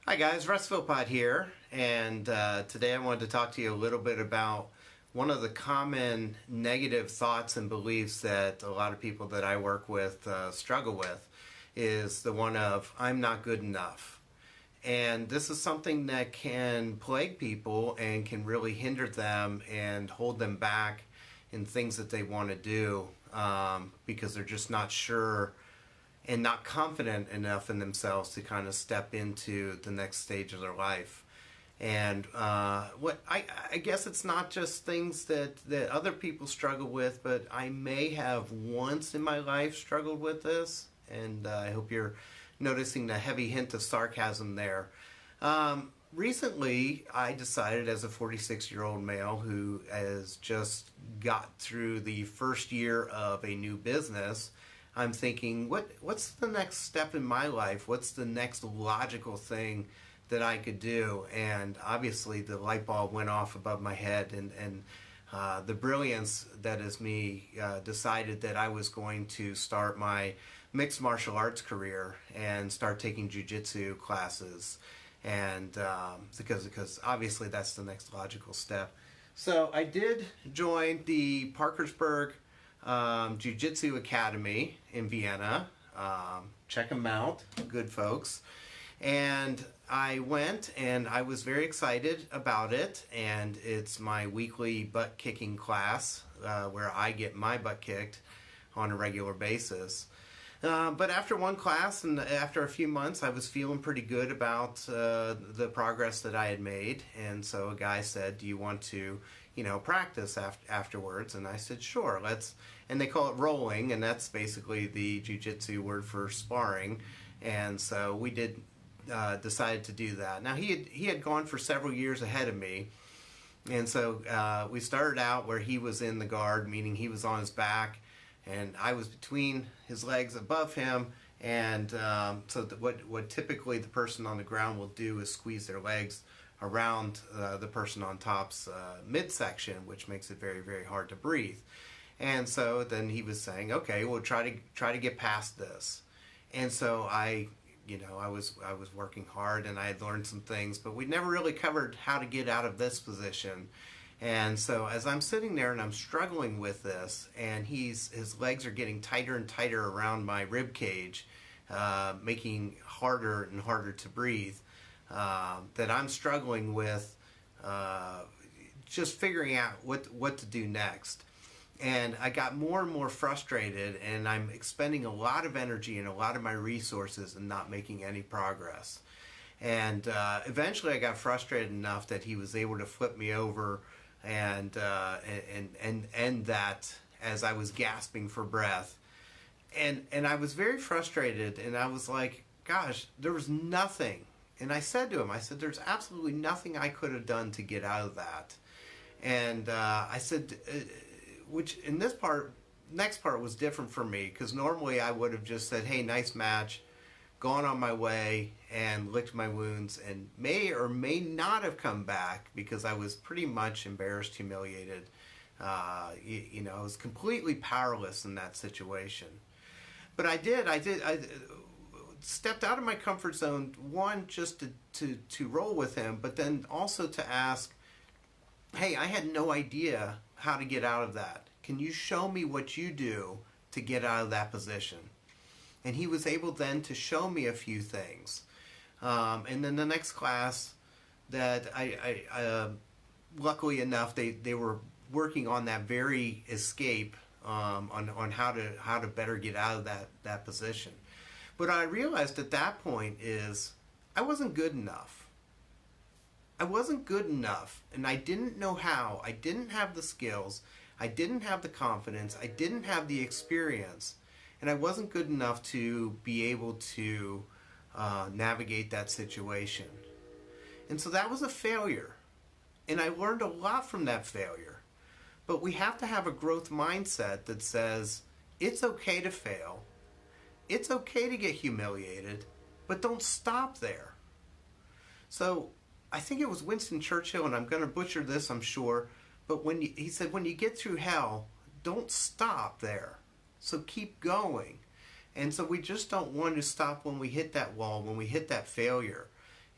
Hi guys, Russ Philpott here, and today I wanted to talk to you a little bit about one of the common negative thoughts and beliefs that a lot of people that I work with struggle with is the one of I'm not good enough. And this is something that can plague people and can really hinder them and hold them back in things that they want to do because they're just not sure and not confident enough in themselves to kind of step into the next stage of their life. And what I guess it's not just things that other people struggle with, but I may have once in my life struggled with this, and I hope you're noticing the heavy hint of sarcasm there. Recently, I decided as a 46-year-old male who has just got through the first year of a new business, I'm thinking, what's the next step in my life? What's the next logical thing that I could do? And obviously the light bulb went off above my head, and the brilliance that is me decided that I was going to start my mixed martial arts career and start taking jiu-jitsu classes, and because obviously that's the next logical step. So I did join the Parkersburg Jiu-Jitsu Academy in Vienna. Check them out, good folks. And I went and I was very excited about it, and it's my weekly butt kicking class where I get my butt kicked on a regular basis. But after one class and after a few months, I was feeling pretty good about the progress that I had made. And so a guy said, do you want to, practice afterwards? And I said, sure, let's. And they call it rolling, and that's basically the jiu-jitsu word for sparring. And so we decided to do that. Now he had gone for several years ahead of me. And so we started out where he was in the guard, meaning he was on his back, and I was between his legs above him, and so what typically the person on the ground will do is squeeze their legs around the person on top's midsection, which makes it very, very hard to breathe. And so then he was saying, okay, we'll try to get past this. And so I was working hard, and I had learned some things, but we never really covered how to get out of this position. And so as I'm sitting there and I'm struggling with this, and his legs are getting tighter and tighter around my rib cage, making harder and harder to breathe, that I'm struggling with just figuring out what to do next. And I got more and more frustrated, and I'm expending a lot of energy and a lot of my resources and not making any progress. And eventually I got frustrated enough that he was able to flip me over and end that as I was gasping for breath. And I was very frustrated, and I was like, gosh, there was nothing. And I said to him, there's absolutely nothing I could have done to get out of that. And I said, which in next part was different for me, because normally I would have just said, hey, nice match, gone on my way and licked my wounds, and may or may not have come back because I was pretty much embarrassed, humiliated. I was completely powerless in that situation. But I stepped out of my comfort zone, one, just to roll with him, but then also to ask, hey, I had no idea how to get out of that. Can you show me what you do to get out of that position? And he was able then to show me a few things. And then the next class that I luckily enough, they were working on that very escape on how to better get out of that position. But I realized at that point is I wasn't good enough. I wasn't good enough, and I didn't know how. I didn't have the skills. I didn't have the confidence. I didn't have the experience. And I wasn't good enough to be able to navigate that situation. And so that was a failure. And I learned a lot from that failure. But we have to have a growth mindset that says it's okay to fail. It's okay to get humiliated, but don't stop there. So I think it was Winston Churchill, and I'm going to butcher this, I'm sure, but he said, when you get through hell, don't stop there. So keep going. And so we just don't want to stop when we hit that wall, when we hit that failure.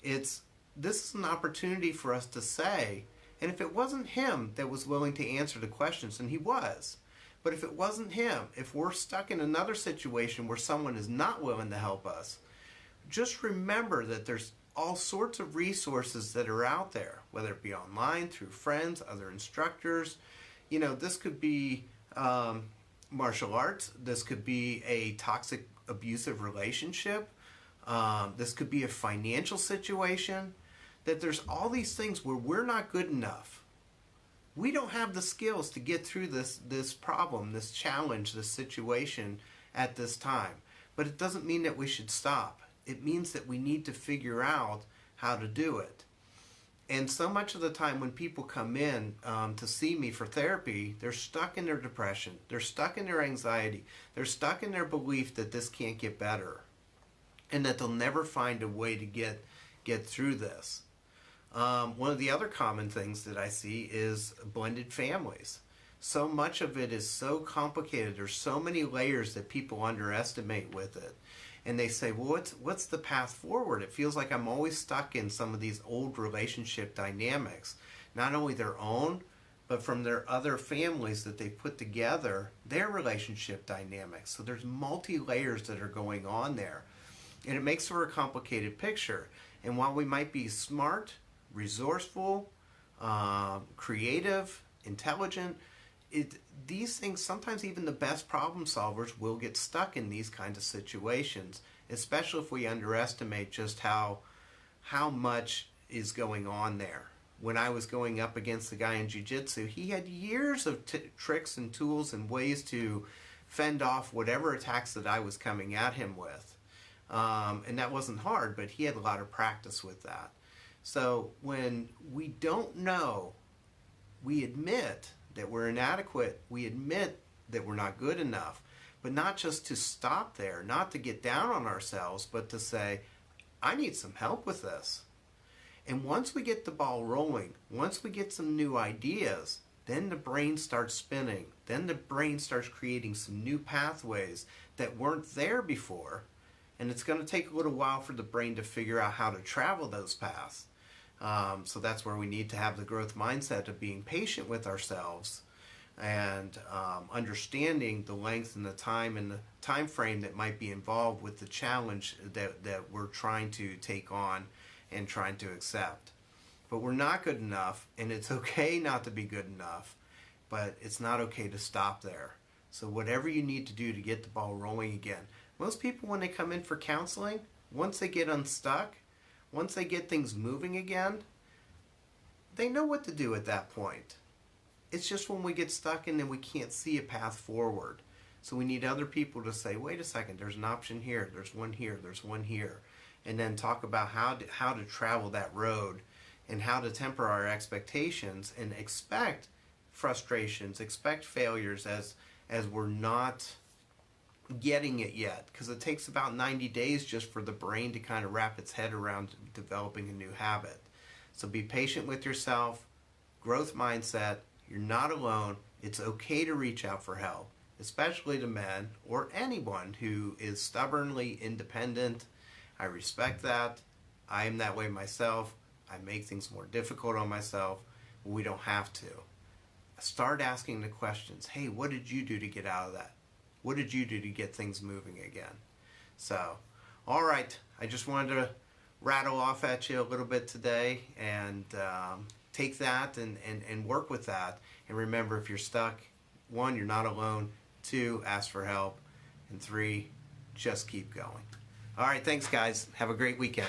This is an opportunity for us to say, and if it wasn't him that was willing to answer the questions, and he was, but if it wasn't him, if we're stuck in another situation where someone is not willing to help us, just remember that there's all sorts of resources that are out there, whether it be online, through friends, other instructors. This could be martial arts. This could be a toxic, abusive relationship. This could be a financial situation. That there's all these things where we're not good enough. We don't have the skills to get through this problem, this challenge, this situation at this time. But it doesn't mean that we should stop. It means that we need to figure out how to do it. And so much of the time when people come in to see me for therapy, they're stuck in their depression. They're stuck in their anxiety. They're stuck in their belief that this can't get better and that they'll never find a way to get through this. One of the other common things that I see is blended families. So much of it is so complicated. There's so many layers that people underestimate with it. And they say, well, what's the path forward? It feels like I'm always stuck in some of these old relationship dynamics. Not only their own, but from their other families that they put together, their relationship dynamics. So there's multi-layers that are going on there. And it makes for a complicated picture. And while we might be smart, resourceful, creative, intelligent, these things, sometimes even the best problem solvers will get stuck in these kinds of situations, especially if we underestimate just how much is going on there. When I was going up against the guy in jiu-jitsu, he had years of tricks and tools and ways to fend off whatever attacks that I was coming at him with. And that wasn't hard, but he had a lot of practice with that. So when we don't know, we admit that we're inadequate. We admit that we're not good enough. But not just to stop there, not to get down on ourselves, but to say, I need some help with this. And once we get the ball rolling, once we get some new ideas, then the brain starts spinning. Then the brain starts creating some new pathways that weren't there before. And it's going to take a little while for the brain to figure out how to travel those paths. So that's where we need to have the growth mindset of being patient with ourselves and understanding the length and the time frame that might be involved with the challenge that we're trying to take on and trying to accept. But we're not good enough, and it's okay not to be good enough, but it's not okay to stop there. So whatever you need to do to get the ball rolling again. Most people, when they come in for counseling, once they get unstuck, once they get things moving again, they know what to do at that point. It's just when we get stuck and then we can't see a path forward. So we need other people to say, wait a second, there's an option here, there's one here, there's one here. And then talk about how to travel that road and how to temper our expectations and expect frustrations, expect failures as we're not getting it yet, because it takes about 90 days just for the brain to kind of wrap its head around developing a new habit. So be patient with yourself, growth mindset, you're not alone, it's okay to reach out for help, especially to men or anyone who is stubbornly independent. I respect that. I am that way myself. I make things more difficult on myself, but we don't have to. Start asking the questions. Hey, what did you do to get out of that? What did you do to get things moving again? So, all right. I just wanted to rattle off at you a little bit today and take that and work with that. And remember, if you're stuck, 1, you're not alone. 2, ask for help. And 3, just keep going. All right. Thanks, guys. Have a great weekend.